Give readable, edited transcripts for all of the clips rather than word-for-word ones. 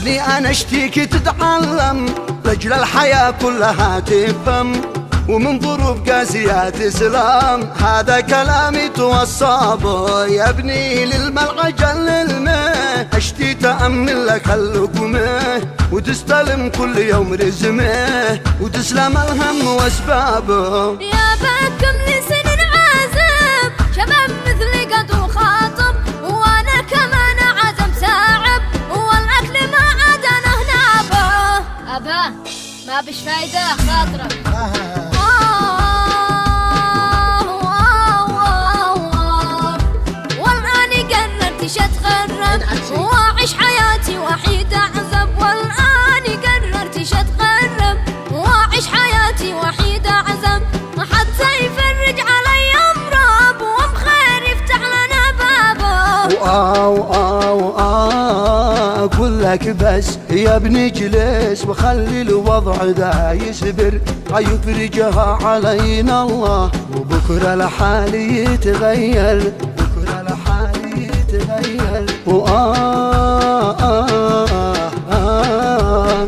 ابني أنا اشتيك تتعلم لأجل الحياة كلها تفهم، ومن ظروف قاسية تسلم. هذا كلامي توصى به يا ابني للملعقة للمه، اشتي تأمن لك اللقمه وتستلم كل يوم رزمه وتسلم الهم واسبابه. يا بكم لسنين عازب شباب مثلي قد وخاطب، وانا كمان عزم ساعب والاكل ما عاد انا هنابه. ابا ما بش فايده خاطرك. واعيش حياتي وحيدة عزب، والآن قررت اتغرب واعيش حياتي وحيدة عزب، ما حد يفرج علي امرب وبخير يفتح لنا بابه. اقول لك بس يا ابني اجلس وخلي الوضع ذا يصبر، يفرجها علينا الله وبكره لحالي يتغير، بكره لحالي يتغير.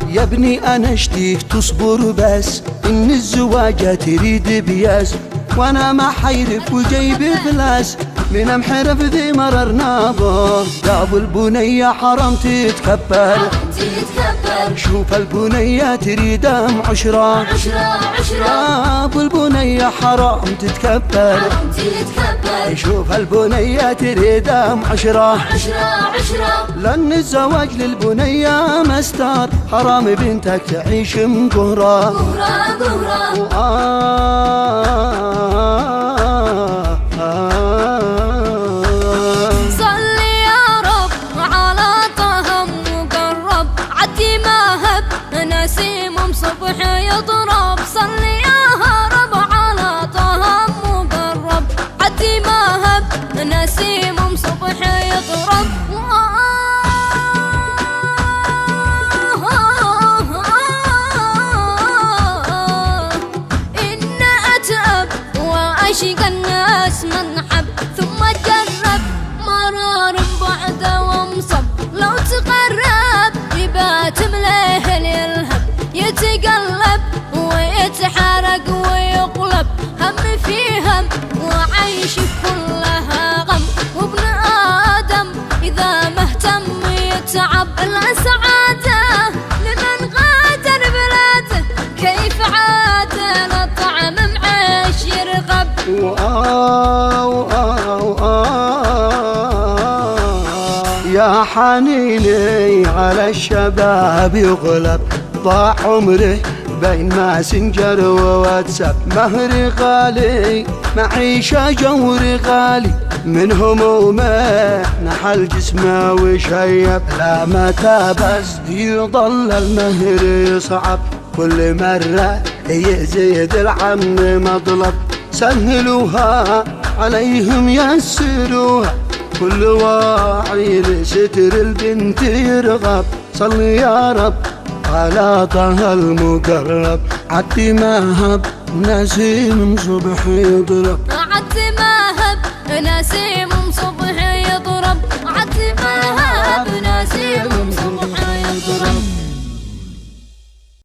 يا ابني انا اشتيك تصبر بس، ان الزواجة تريد بياس وانا ما حيرف وجيبي فلاس، من محرف ذي مررنا به. يا ابو البنية حرام تتكبر، شوف البنية تريد عشرة، يا ابو البنية حرام تتكبر، شوف البنية تريد عشرة، لأن الزواج للبنية مستار، حرام بنتك تعيش مقهرة. صلي يا رب على طه مقرب، عدي ما هب نسيم صبح يضرب. صلي يا رب على طه مقرب، عدي ما هب نسيم صبح يضرب. إن أتأب وأشق الناس من حب، ثم تجرب مرار بعد ومصب. لو تقرب يبات مليه اليلهب، يتقلب ويتحرق ويقلب، هم في هم وعيش كلها غم. وابن آدم إذا مهتم يتعب، السعادة لمن غادر بلاده، كيف عاد لطعم معيش يرغب. يا حنيني على الشباب يغلب، ضاع عمره بين ماسنجر وواتساب. مهري غالي معيشة جوري غالي، من همومه نحل جسمه وشيب. لا متى بس يضل المهر يصعب، كل مرة يزيد العم مطلب. سهلوها عليهم يسروها، كل واعي لستر البنت يرغب. صلي يا رب على طه المقرب، عدي ما هب نسيم صبح يضرب، عدي ما هب نسيم